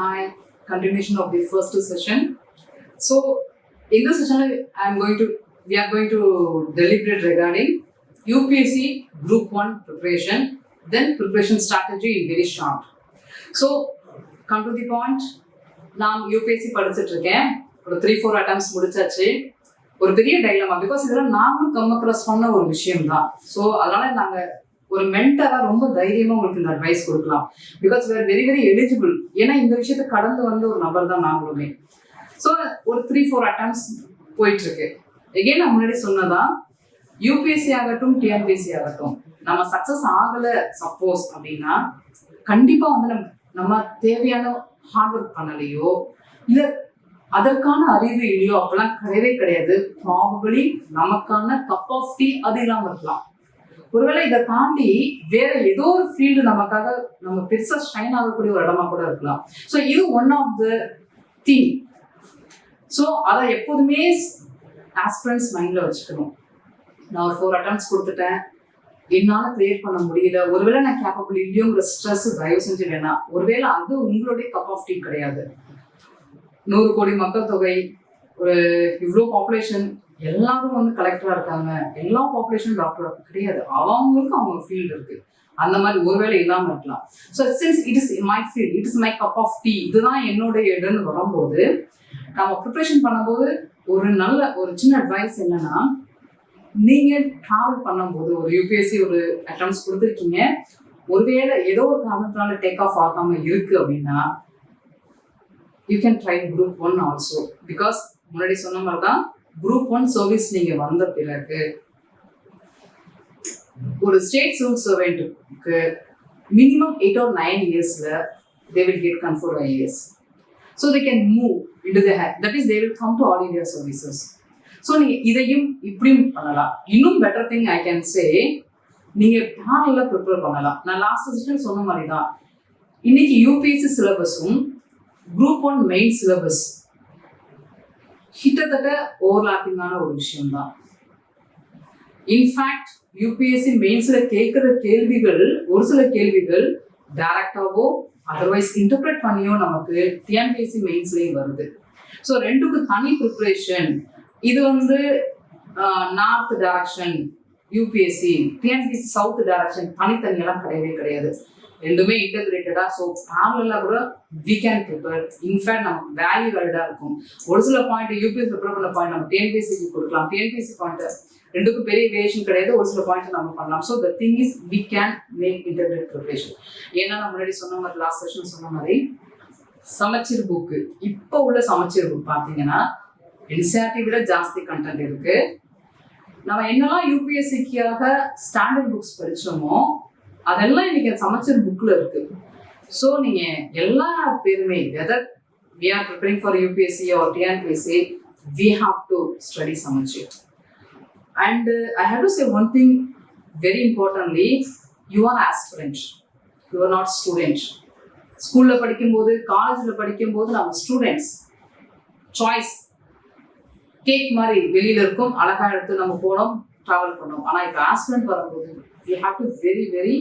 Hi, continuation of the first session. So, in this session, we are going to deliberate regarding UPSC Group 1 preparation, then preparation strategy in very short. So, come to the point. நான் UPSC படிச்சுட்டு இருக்கேன். ஒரு 3-4 attempts முடிச்சாச்சு. ஒரு பெரிய dilemma because இதெல்லாம் நாங்களும் come across பண்ண ஒரு விஷயம் தான். ஸோ அதனால நாங்கள் ஒரு மென்டரா ரொம்ப தைரியமா உங்களுக்கு இந்த அட்வைஸ் கொடுக்கலாம். Because we're very very eligible. ஏன்னா இந்த விஷயத்தை கடந்து வந்த ஒரு நபர் தான் நாங்களுமே. ஸோ ஒரு 3-4 attempts போயிட்டு இருக்கு. எகெயின் நான் முன்னாடி சொன்னதான் யூபிஎஸ்சி ஆகட்டும் டிஎன்பிஎஸ்சி ஆகட்டும் நம்ம சக்சஸ் ஆகல சப்போஸ் அப்படின்னா கண்டிப்பா வந்து நம்ம தேவையான ஹார்ட் ஒர்க் பண்ணலையோ இல்ல அதற்கான அறிவு இல்லையோ அப்பெல்லாம் கிடையவே கிடையாது. ப்ராபபிளி நமக்கான கப் ஆஃப் டீ அது இல்லாம இருக்கலாம். ஒருவேளை இதை தாண்டி வேற ஏதோ ஒரு ஃபீல்டு நமக்காக நம்ம பெருசா ஷைன் ஆகக்கூடிய ஒரு இடமா கூட இருக்கலாம். ஸோ இது one of the thing. So அதை எப்போதுமே ஆஸ்பிரன்ஸ் மைண்ட்ல வச்சுக்கணும். நான் ஒரு 4 attempts கொடுத்துட்டேன், என்னால கிரியேட் பண்ண முடியல, ஒருவேளை நான் கேப்பபிள் இல்லையோங்கிற ஸ்ட்ரெஸ் தயவு செஞ்சு வேணாம். ஒருவேளை அது உங்களுடைய கப் ஆஃப் டீ கிடையாது. 100 கோடி மக்கள் தொகை, ஒரு இவ்வளோ பாப்புலேஷன், எல்லாரும் வந்து கலெக்டரா இருக்காங்க, எல்லா பாப்புலேஷன் டாக்டர் கிடையாது. அவங்களுக்கு அவங்க ஃபீல்டு இருக்கு. அந்த மாதிரி ஒருவேளை இல்லாம இருக்கலாம். So since it is my field, it is my cup of tea, இதுதான் என்னுடைய இடம்னு வரும்போது நம்ம ப்ரிப்பரேஷன் பண்ணும்போது ஒரு சின்ன அட்வைஸ் என்னன்னா, நீங்க டிராவல் பண்ணும்போது ஒரு யூபிஎஸ்சி ஒரு அட்டெம்ப்ட்ஸ் கொடுத்துருக்கீங்க, ஒருவேளை ஏதோ ஒரு காரணத்தினால டேக் ஆஃப் ஆகாம இருக்கு அப்படின்னா you can try Group 1 also. Because முன்னாடி சொன்ன மாதிரி தான் Group 1 சர்வீஸ் நீங்க வந்த பிறகு ஒரு ஸ்டேட் சிவில் சர்வெண்ட்டுக்கு மினிமம் 8 or 9 yearsல they will get conferred IAS. So they can move into the head. That is, they will come to all India services. So நீங்க இதையும் இப்படியும் பண்ணலாம். இன்னும் better thing I can say, நீங்க பேனல்ல prepare பண்ணலாம். நான் லாஸ்ட் செஷன் சொன்ன மாதிரி தான் இன்னைக்கு யூபிஎஸ்சி சிலபஸும் Group 1 மெயின் சிலபஸ் கிட்டத்தட்ட ஓவர்லாப்பிங்கான ஒரு விஷயம் தான். இன்ஃபேக்ட் யூபிஎஸ்சி மெயின்ஸ்ல கேட்கிற கேள்விகள், ஒரு சில கேள்விகள் டைரக்டாவோ அதர்வைஸ் இன்டர்பிரேட் பண்ணியோ நமக்கு டிஎன்பிஎஸ்சி மெயின்ஸ்லயும் வருது. ஸோ ரெண்டுக்கு தனி ப்ரிப்பரேஷன். இது வந்து north direction UPSC, TNPSC south direction தனித்தனியெல்லாம் கிடையவே கிடையாது. ரெண்டுமே இன்டெகிரேட்டடா. ஸோ பேரலா கூட வி கேன் ப்ரிப்பேர். இன்ஃபேக்ட் நமக்கு வேல்யூ வேர்டா இருக்கும். ஒரு சில பாயிண்ட் யூபிஎஸ்சி ப்ரிப்பேர் பண்ண பாயிண்ட் நம்ம டிஎன்பிஎஸ்சிக்கு கொடுக்கலாம். டிஎன்பிஎஸ்சி பாயிண்ட் ரெண்டுக்கும் பெரிய வேரியேஷன் கிடையாது. ஒரு சில பாயிண்ட் நம்ம பண்ணலாம். So the thing is we can make integrate preparation. ஏன்னா நான் முன்னாடி சொன்ன மாதிரி லாஸ்ட் செஷன் சொன்ன மாதிரி சமச்சீர் புக்கு, இப்போ உள்ள சமச்சீர் புக் பார்த்தீங்கன்னா என்சிஆர்டி விட ஜாஸ்தி கண்டென்ட் இருக்கு. நம்ம என்னெல்லாம் யூபிஎஸ்சிக்காக ஸ்டாண்டர்ட் புக்ஸ் படிச்சோமோ அதெல்லாம் இன்னைக்கு சமச்சீர் புக்ல இருக்கு. ஸோ நீங்க எல்லா பேருமே whether we are preparing for UPSC or TNPSC, we have to study Samacheer. And I have to say one thing very importantly, you are aspirant, you are not student. ஸ்கூல்ல படிக்கும்போது காலேஜ்ல படிக்கும்போது நம்ம ஸ்டூடெண்ட்ஸ் சாய்ஸ் கேக் மாதிரி வெளியில இருக்கும், அழகா எடுத்து நம்ம போனோம் ட்ராவல் பண்ணோம். ஆனா இப்போ ஆஸ்பிரண்ட் வரும்போது we have to very very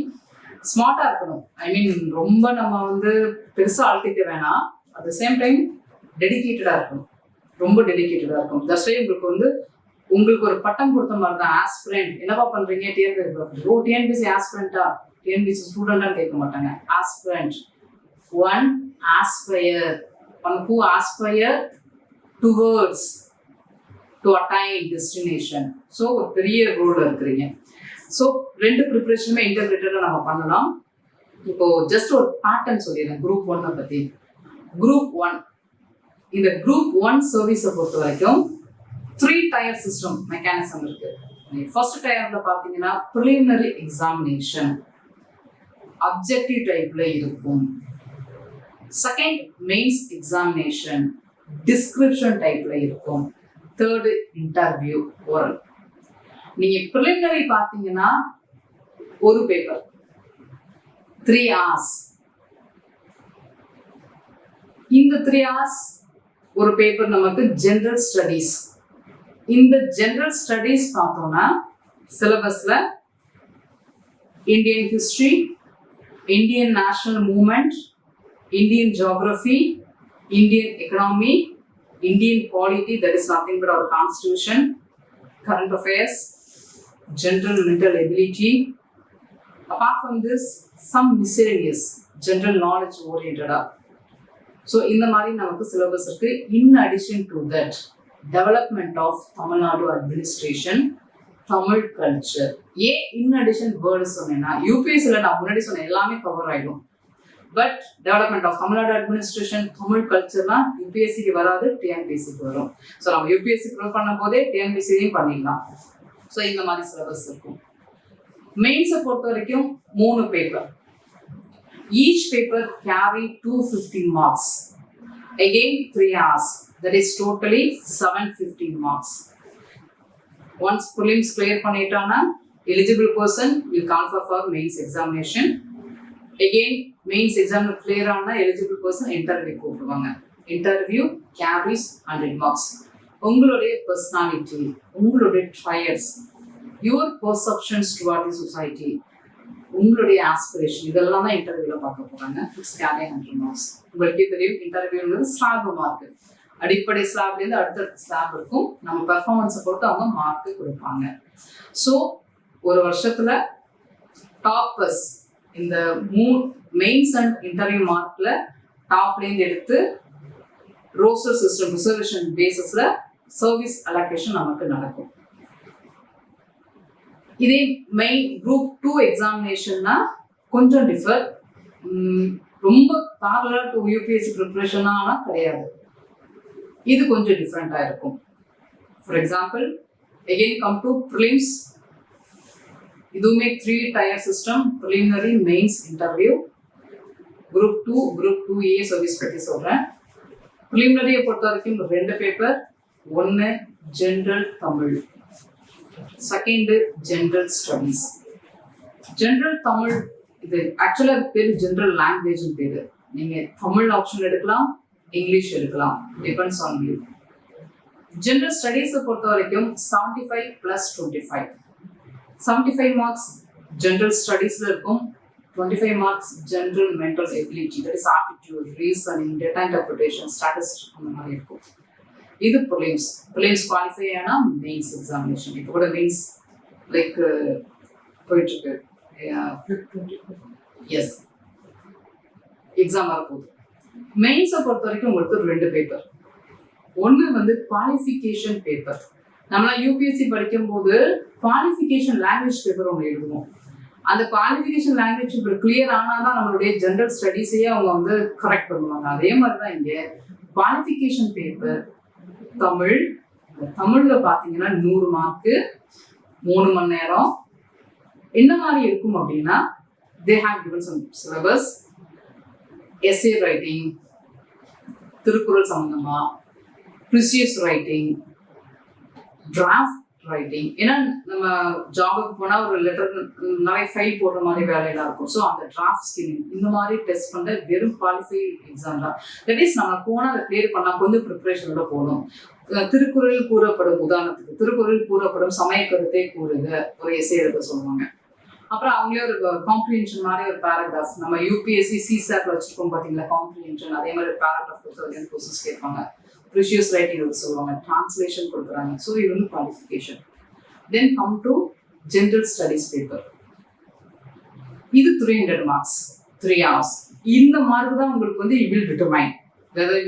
ஸ்மார்ட்டா இருக்கணும். ஐ மீன் ரொம்ப நம்ம வந்து பெருசா அழுத்திக்க வேணாம். அட் த சேம் டைம் டெடிகேட்டடா இருக்கணும், ரொம்ப டெடிகேட்டடா இருக்கும். தட்ஸ் வை உங்களுக்கு ஒரு பட்டம் கொடுத்த மாதிரி தான் ஆஸ்பிரண்ட். என்னவா பண்றீங்க டிஎன்பிஎஸ்சி? ஓ டிஎன்பிஎஸ்சி ஆஸ்பிரண்டா, டிஎன்பிஎஸ்சி ஸ்டூடெண்டா கேட்க மாட்டாங்க. Aspirant, one Aspire, one who Aspire towards to attain destination. So ஒரு பெரிய ரோல் இருக்கிறீங்க. ஸோ ரெண்டு ப்ரிப்பரேஷனுமே இன்டெகிரேட்டடா நம்ம பண்ணலாம். இப்போ ஜஸ்ட் ஒரு பேட்டர்ன் சொல்லிடுறேன் Group 1 பத்தி. Group 1, இந்த Group 1 சர்வீஸை பொறுத்த வரைக்கும் 3 tier சிஸ்டம் மெக்கானிசம் இருக்கு. ஃபர்ஸ்ட் டயர்ல பாத்தீங்கன்னா ப்ரிலிமினரி எக்ஸாமினேஷன் அப்ஜெக்டிவ் டைப்ல இருக்கும். செகண்ட் மெயின்ஸ் எக்ஸாமினேஷன் டிஸ்கிரிப்ஷன் டைப்ல இருக்கும். Third interview oral. நீங்க ப்ரிலிமினரி பாத்தீங்கன்னா ஒரு பேப்பர் 3 hours. இந்த 3 hours ஒரு பேப்பர் நமக்கு ஜெனரல் ஸ்டடீஸ். இந்த ஜெனரல் ஸ்டடீஸ் பார்த்தோம்னா சிலபஸ்ல Indian history, Indian national movement, Indian geography, Indian economy, Indian polity, that is nothing but our constitution, current affairs, general mental ability. Apart from this, some miscellaneous, general knowledge oriented. So, in the Mari Namaku syllabus, in addition to that, development of Tamil Nadu administration, Tamil culture. In addition, word is UPSC la cover. But development of Tamil Nadu administration, Tamil culture la UPSC ki varadu, TNPSC ki varum. So, நம்ம UPSC prepare பண்ணும்போதே TNPSC யும் பண்ணிடலாம். So, இந்த மாதிரி syllabus இருக்கும். Mains பொறுத்த வரைக்கும் 3 paper. Each paper carry 250 marks. Again 3 hours. That is totally 750 marks. Once prelims clear பண்ணிட்டானா, eligible person will qualify for mains examination. Again, mains exam clear ஆனா eligible person interview கூப்பிடுவாங்க. Interview carries 100 marks. உங்களுடைய personality, உங்களுடைய trials, your perceptions toward the society, உங்களுடைய aspiration, இதெல்லாம் தான் இன்டர்வியூல பார்க்க போறாங்க. It's carry 100 marks. உங்களுக்கு தெரியும் இன்டர்வியூங்கிறது ஸ்லாப் மார்க். அடிப்படை ஸ்லாப்ல இருந்து அடுத்த ஸ்லாப் இருக்கும். நம்ம பெர்ஃபார்மன்ஸை பொறுத்து அவங்க மார்க் கொடுப்பாங்க. ஸோ ஒரு வருஷத்துல டாப்பர்ஸ் இந்த மெயின்ஸ் அண்ட் இன்டர்வியூ மார்க்ல டாப்லேருந்து எடுத்து ரோஸ்டர் சிஸ்டம் ரிசர்வேஷன் பேசிஸ்ல சர்வீஸ் அலோகேஷன் நமக்கு நடக்கும். இதே மெயின் குரூப் 2 எக்ஸாமினேஷன்னா கொஞ்சம் டிஃபர், ரொம்ப பார்லர் டு யூபிஎஸ்சி ப்ரிப்பரேஷனா கிடையாது, இது கொஞ்சம் டிஃப்ரெண்டா இருக்கும். For example again come to prelims. இதுவுமே 3 tier system, preliminary, mains, interview. group 2 group 2A service பற்றி சொல்றேன். preliminary பொறுத்த வரைக்கும் 2 paper, 1 general Tamil, second general studies. General Tamil இது ஆக்சுவலா பேரு ஜெனரல் லாங்குவேஜ் பேரு. நீங்க தமிழ் ஆப்ஷன் எடுக்கலாம், இங்கிலீஷ் எடுக்கலாம், depends on you. General studies பொறுத்த வரைக்கும் 75 plus 25. 75 marks general studies இருக்கும், 25 marks general mental ability, that is aptitude, reasoning, data interpretation, statistics அந்த மாதிரி இருக்கும். இது prelims. prelims qualify ஆனா mains examination. இப்போ கூட mains like போயிட்டு இருக்கு. எஸ் எக்ஸாம் வரப்போகுது. மெயின்ஸை பொறுத்த வரைக்கும் உங்களுக்கு 2 பேப்பர். ஒன்று வந்து குவாலிஃபிகேஷன் பேப்பர். நம்மளாம் யூபிஎஸ்சி படிக்கும் போது குவாலிஃபிகேஷன் லாங்குவேஜ் பேப்பர் ஒன்று எழுதுவோம். அந்த குவாலிஃபிகேஷன் லாங்குவேஜ் பேப்பர் கிளியர் ஆனாதான் நம்மளுடைய ஜெனரல் ஸ்டடீஸையே அவங்க வந்து கரெக்ட் பண்ணுவாங்க. அதே மாதிரி தான் இங்கே குவாலிஃபிகேஷன் பேப்பர் தமிழ். தமிழ்ல பார்த்தீங்கன்னா 100 மார்க்கு, 3 மணி நேரம். என்ன மாதிரி இருக்கும் அப்படின்னா they have given some syllabus, essay writing, Thirukkural சம்பந்தமா, ப்ரிசியஸ் ரைட்டிங், டிராஃப்ட் ரைட்டிங். ஏன்னா நம்ம ஜாபுக்கு போனால் ஒரு லெட்டர் நிறைய ஃபைல் போடுற மாதிரி வேலையெல்லாம் இருக்கும். ஸோ அந்த டிராஃப்ட் ஸ்கில்லிங் இந்த மாதிரி டெஸ்ட் பண்ணுற வெறும் குவாலிஃபை எக்ஸாம் தான். தட் இஸ் நம்ம போனால் அதை கிளியர் பண்ணால் கொஞ்சம் ப்ரிப்பரேஷனோட போகணும். திருக்குறள் கூறப்படும், உதாரணத்துக்கு திருக்குறள் கூறப்படும் சமய கருத்தை கூறுக ஒரு எஸ்ஸே எழுத சொல்லுவாங்க. அப்புறம் அவங்களே ஒரு காம்ப்ரிஹென்ஷன் மாதிரி ஒரு பேராகிராஃப், நம்ம யூபிஎஸ்சி சிசாட்ல வச்சிருக்கோம் பார்த்தீங்களா காம்ப்ரிஹென்ஷன், அதே மாதிரி பேராகிராஃப் கொடுத்து கொஸ்டின்ஸ் கேட்பாங்க. ப்ரிஷியஸ் ரைட்டிங் எழுத சொல்லுவாங்க, டிரான்ஸ்லேஷன் கொடுக்குறாங்க. ஸோ இது வந்து qualification. Then come to general studies paper. இது 300 marks, 3 hours. இந்த மார்க் தான் உங்களுக்கு வந்து it will determine whether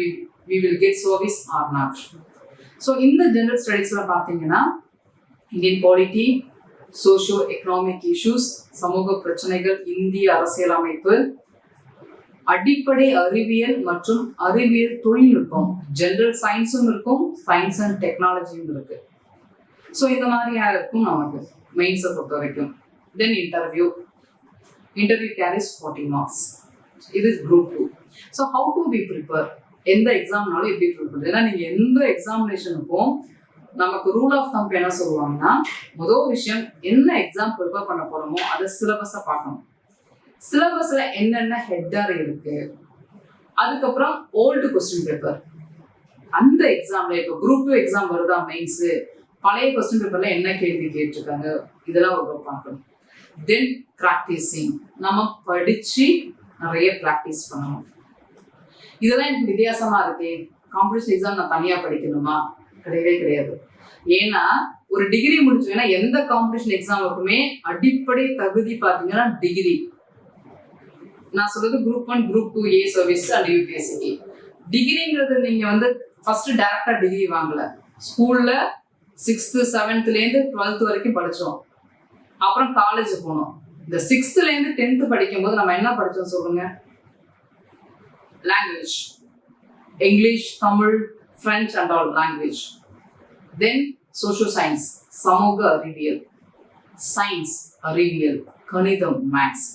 we will get service or not. So இந்த ஜெனரல் ஸ்டடீஸ்ல பார்த்தீங்கன்னா Indian polity, socio economic issues, சமூக பிரச்சனைகள், இந்திய அரசியலமைப்பு, அடிப்படை அறிவியல் மற்றும் அறிவியல் தொழில்நுட்பம், ஜெனரல் சயின்ஸும் இருக்கும், சயின்ஸ் அண்ட் டெக்னாலஜியும் இருக்கு. ஸோ இந்த மாதிரியா இருக்கும் நமக்கு மெயின்ஸை பொறுத்த வரைக்கும். தென் இன்டர்வியூ கேரிஸ் 40 marks. இது group 2. So how to be prepare, எந்த எக்ஸாம்னாலும் எப்படி ப்ரிப்பேர். ஏன்னா நீங்கள் எந்த எக்ஸாமினேஷனுக்கும் நமக்கு ரூல் ஆஃப் தம்ப் என்ன சொல்லுவாங்கன்னா, முதல் விஷயம் என்ன எக்ஸாம் ப்ரிப்பேர் பண்ண போறோமோ அதை சிலபஸை பார்க்கணும். சிலபஸ்ல என்னென்ன ஹெட்டர் இருக்கு, அதுக்கப்புறம் ஓல்டு கொஸ்டின் பேப்பர். அந்த எக்ஸாம்ல இப்போ குரூப் 2 எக்ஸாம் வருதா மெயின்ஸ், பழைய கொஸ்டின் பேப்பர்ல என்ன கேள்வி கேட்டிருக்காங்க, இதெல்லாம் ஒரு பார்க்கணும். தென் ப்ராக்டிஸிங், நம்ம படிச்சு நிறைய ப்ராக்டிஸ் பண்ணணும். இதெல்லாம் எனக்கு வித்தியாசமா இருக்கு, காம்படிஷன் எக்ஸாம் நான் தனியா படிக்கணுமா? கிடையவே கிடையாது. ஏன்னா ஒரு டிகிரி முடிச்சோன்னா எந்த காம்படிஷன் எக்ஸாமுக்குமே அடிப்படை தகுதி பாத்தீங்கன்னா டிகிரி. நான் சொல்றது Gr-1 Gr-2 A service and UPSC. டிகிரிங்கிறது நீங்க வந்து ஃபர்ஸ்ட் டைரக்டா டிகிரி வாங்கல. ஸ்கூல்ல 6th 7th 12th வரைக்கும் படிச்சோம். அப்புறம் காலேஜ் போனோம். இந்த 6th 10th படிக்கும் போது நம்ம என்ன படிச்சோம் சொல்லுங்க? Language, English, Tamil, French and all language. Then social science, சமூக அறிவியல், சயின்ஸ் அறிவியல், கணிதம், மேத்ஸ்.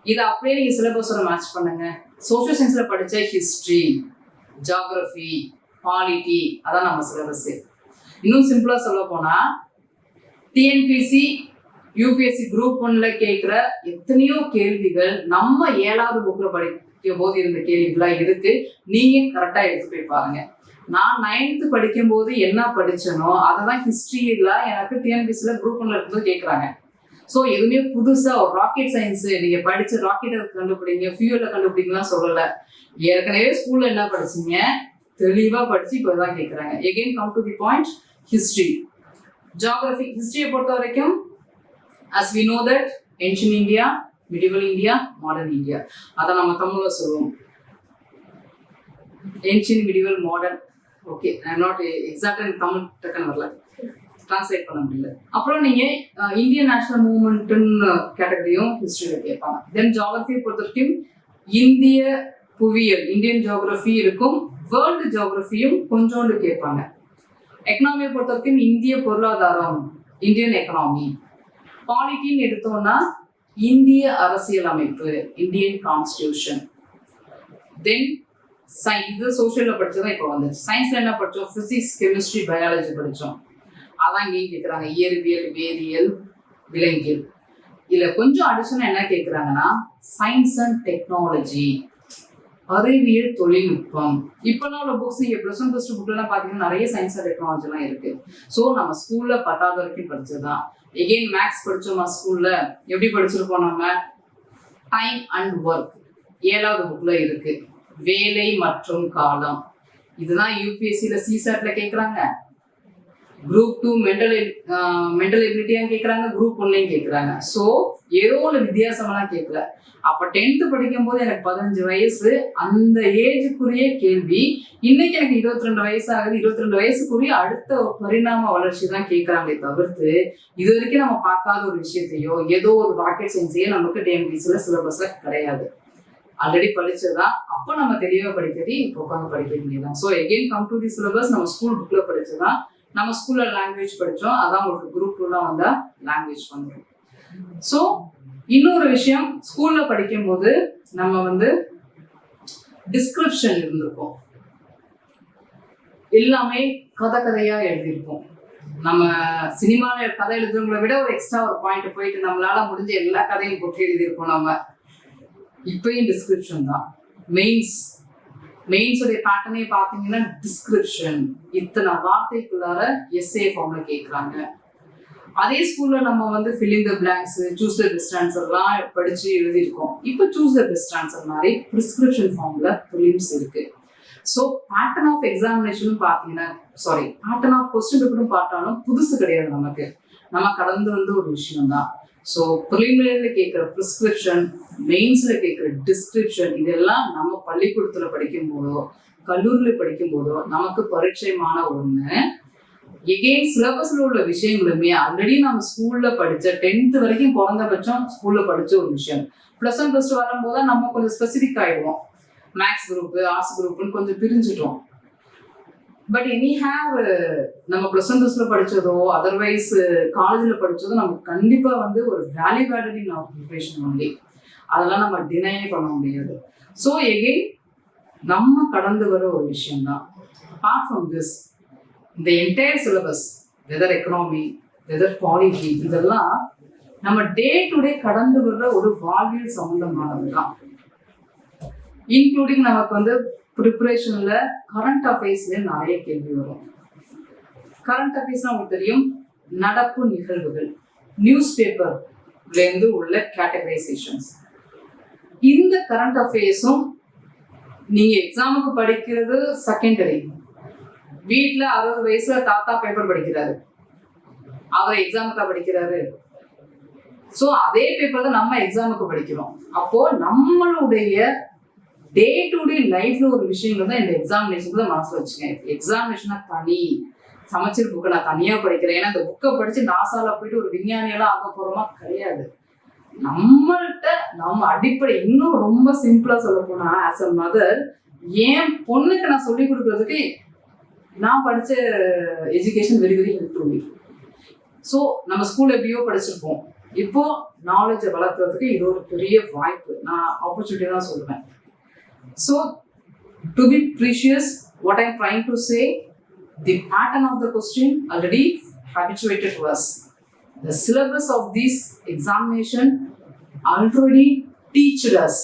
இதை அப்படியே நீங்க சிலபஸோட மேட்ச் பண்ணுங்க. சோஷியல் சயின்ஸ்ல படிச்ச ஹிஸ்டரி, ஜியாகிரபி, பாலிட்டி, அதான் நம்ம சிலபஸ். இன்னும் சிம்பிளா சொல்ல போனா TNPSC UPSC Gr-1ல கேட்கிற எத்தனையோ கேள்விகள் நம்ம 7வது புக்ல படிக்கும் போது இருந்த கேள்விகளா இருக்கு. நீங்க கரெக்டா எடுத்து போய் பாருங்க. நான் 9th படிக்கும் போது என்ன படிச்சனோ அததான் ஹிஸ்டரியில எனக்கு TNPSCல Gr-1ல இருக்கும்போது கேட்கறாங்க. ஸோ எதுவுமே புதுசா ஒரு ராக்கெட் சயின்ஸ் நீங்க படிச்சு ராக்கெட்டை கண்டுபிடிங்க, ஃபியூயலை கண்டுபிடிங்கலாம் சொல்லல. ஏற்கனவே ஸ்கூல்ல என்ன படிச்சீங்க தெளிவா படிச்சு இப்பதான் கேட்கறாங்க. Again come to the point, history, geography. ஹிஸ்டரியை பொறுத்த வரைக்கும் as we know that ancient India, medieval India, modern India, அதை நம்ம தமிழ்ல சொல்லுவோம். ancient, medieval, modern. Okay, I am not எக்ஸாக்டா தமிழ் டக்குன்னு வரல, டிரான்ஸ்லேட் பண்ண முடியல. அப்புறம் நீங்க இந்தியன் நேஷனல் மூவ்மெண்ட்னு கேட்டகரியும் ஹிஸ்டரியில கேட்பாங்க. தென் ஜியாகிரபியை பொறுத்த வரைக்கும் இந்திய புவியியல், இந்தியன் ஜியாகிரபி இருக்கும், வேர்ல்டு ஜியாகிரபியும் கொஞ்சோண்டு கேட்பாங்க. எக்கனாமியை பொறுத்த வரைக்கும் இந்திய பொருளாதாரம், இந்தியன் எக்கனாமி. பாலிட்டின்னு எடுத்தோம்னா இந்திய அரசியலமைப்பு, இந்தியன் கான்ஸ்டிடியூஷன். தென் இது சோசியல்ல படிச்சதான் இப்போ வந்துச்சு. சயின்ஸ்ல என்ன படிச்சோம்? பிசிக்ஸ், கெமிஸ்ட்ரி, பயாலஜி படிச்சோம். அதான் இங்கேயும் கேட்குறாங்க, இயற்பியல், வேதியியல், விலங்கியல். இதுல கொஞ்சம் அடிஷனல் என்ன கேட்குறாங்கன்னா சயின்ஸ் அண்ட் டெக்னாலஜி, அறிவியல் தொழில்நுட்பம். இப்பெல்லாம் உள்ள புக்ஸ் நீங்க +1 +2 புக்லாம் பாத்தீங்கன்னா நிறைய சயின்ஸ் அண்ட் டெக்னாலஜி எல்லாம் இருக்கு. ஸோ நம்ம ஸ்கூல்ல 10வது வரைக்கும் படிச்சதுதான். எகெயின் மேக்ஸ் படிச்சோமா ஸ்கூல்ல? எப்படி படிச்சிருக்கோம் நம்ம? டைம் அண்ட் ஒர்க் 7வது புக்ல இருக்கு. வேலை மற்றும் காலம், இதுதான் UPSCல CSATல கேட்கறாங்க. Gr-2 மென்டல் எபிலிட்டியும் கேட்கறாங்க, Gr-1லையும் கேட்கறாங்க. ஸோ ஏதோ ஒரு வித்தியாசமெல்லாம் கேட்கல. அப்ப 10th படிக்கும் போது எனக்கு 15 வயசு, அந்த ஏஜுக்குரிய கேள்வி. இன்னைக்கு எனக்கு 22 வயசு ஆகுது. 22 வயசுக்குரிய அடுத்த பரிணாம வளர்ச்சி தான் கேட்கறாங்களே தவிர்த்து இது வரைக்கும் நம்ம பார்க்காத ஒரு விஷயத்தையோ ஏதோ ஒரு ராக்கெட் சயின்ஸையோ நமக்கு TNPSCல சிலபஸ்ல கிடையாது. ஆல்ரெடி படிச்சதான். அப்போ நம்ம தெளிவாக படிக்கிறது இப்போ உட்காந்து படிக்க வேண்டியதான். So again come to the syllabus. நம்ம ஸ்கூல் புக்ல படிச்சதான். நம்ம ஸ்கூல்ல லாங்குவேஜ் படிச்சோம், அதான் உங்களுக்கு Gr-2ல வந்தா லாங்குவேஜ் வந்துடும். ஸோ இன்னொரு விஷயம், ஸ்கூல்ல படிக்கும்போது நம்ம வந்து டிஸ்கிரிப்ஷன் இருந்திருக்கும், எல்லாமே கதையா எழுதியிருப்போம். நம்ம சினிமால கதை எழுதுறவங்களை விட ஒரு எக்ஸ்ட்ரா ஒரு பாயிண்ட் போயிட்டு நம்மளால முடிஞ்ச எல்லா கதையும் போட்டு எழுதியிருப்போம். நம்ம இப்பயும் டிஸ்கிரிப்ஷன் தான். மெயின்ஸோடைய பேட்டர்னே பார்த்தீங்கன்னா டிஸ்கிரிப்ஷன், இத்தனை வார்த்தைக்குள்ளார எஸ்ஏ ஃபார்ம்ல கேட்குறாங்க. அதே ஸ்கூல்ல நம்ம வந்து fill in the blanks, choose the best answer எல்லாம் படிச்சு எழுதியிருக்கோம். இப்போ choose the best answer மாதிரி பிரிஸ்கிரிப்ஷன் ஃபார்ம்ல ப்ரிலிம்ஸ் இருக்கு. ஸோ பேட்டர்ன் ஆஃப் எக்ஸாமினேஷனும் பார்த்தீங்கன்னா பேட்டர்ன் ஆஃப் கொஸ்டின் பேப்பரும் பார்த்தாலும் புதுசு கிடையாது நமக்கு, நம்ம கடந்து வந்து ஒரு விஷயம் தான். ஸோ ப்ரிலிமினரியில் கேட்குற ப்ரிஸ்கிரிப்ஷன், மெயின்ஸில் கேட்குற டிஸ்கிரிப்ஷன், இதெல்லாம் நம்ம பள்ளிக்கூடத்தில் படிக்கும் போதோ கல்லூரியில் படிக்கும் போதோ நமக்கு பரிச்சயமான ஒன்று. எகெயின் சிலபஸ்ல உள்ள விஷயங்களுமே ஆல்ரெடி நம்ம ஸ்கூல்ல படிச்ச 10th வரைக்கும் குறைந்தபட்சம் ஸ்கூல்ல படிச்ச ஒரு விஷயம். +1 +2 வரும்போது நம்ம கொஞ்சம் ஸ்பெசிஃபிக் ஆயிடுவோம். மேக்ஸ் குரூப், ஆர்ட்ஸ் குரூப்னு கொஞ்சம் பிரிஞ்சுட்டோம். பட் நம்ம +1 +2 படிச்சதோ அதர்வைஸ் காலேஜ்ல படிச்சதோ நமக்கு கண்டிப்பா வந்து ஒரு value added in our preparation only. அதெல்லாம் நம்ம டினையே பண்ண முடியாது. ஸோ எகெயின் நம்ம கடந்து வர ஒரு விஷயம் தான். அப்பார்ட் ஃப்ரம் திஸ், இந்த entire syllabus, whether economy, whether polity, இதெல்லாம் நம்ம டே டு டே கடந்து வர்ற ஒரு வாழ்வியல் சம்பந்தமானது தான். இன்க்ளூடிங் நமக்கு வந்து ப்ரிப்பரேஷன்ல கரண்ட் அஃபேர்ஸ்ல நிறைய கேள்வி வரும். கரண்ட் அஃபேர்ஸ் நமக்கு தெரியும், நடப்பு நிகழ்வுகள், நியூஸ் பேப்பர்லேருந்து உள்ள கேட்டகரைசேஷன்ஸ். இந்த கரண்ட் அஃபேர்ஸும் நீங்க எக்ஸாமுக்கு படிக்கிறது செகண்டரி. வீட்டுல 60 வயசுல தாத்தா பேப்பர் படிக்கிறாரு, அவர் எக்ஸாமுக்கா படிக்கிறாரு? சோ அதே பேப்பர் தான் நம்ம எக்ஸாமுக்கு படிக்கிறோம். அப்போ நம்மளுடைய டே டு டே லைஃப்ல ஒரு விஷயங்கள் தான் இந்த எக்ஸாமினேஷன் தான் மனசுல வச்சுக்கேன். எக்ஸாமினேஷனா தனி சமச்சீர் புக்கை நான் தனியா படிக்கிறேன். ஏன்னா இந்த புக்கை படிச்சு நாசால போயிட்டு ஒரு விஞ்ஞானியெல்லாம் ஆக போறோமா? கிடையாது. நம்ம அடிப்படை இன்னும் ரொம்ப சிம்பிளா சொல்ல போனா, ஆஸ் அ மதர் என் பொண்ணுக்கு நான் சொல்லி கொடுக்கறதுக்கு நான் படிச்ச education very very help to me. So நம்ம ஸ்கூல்ல எப்படியோ படிச்சிருப்போம், இப்போ நாலேஜை வளர்க்கறதுக்கு இது ஒரு பெரிய வாய்ப்பு, நான் ஆப்பர்ச்சுனிட்டி தான் சொல்லுவேன். So to be precise, what I'm trying to say, the pattern of the question already habituated to us. The syllabus of this examination already teached us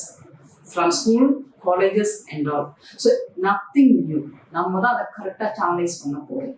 from school, colleges and all. So nothing new. நம்ம தான் அதை கரெக்டாக channelise பண்ண போறோம்.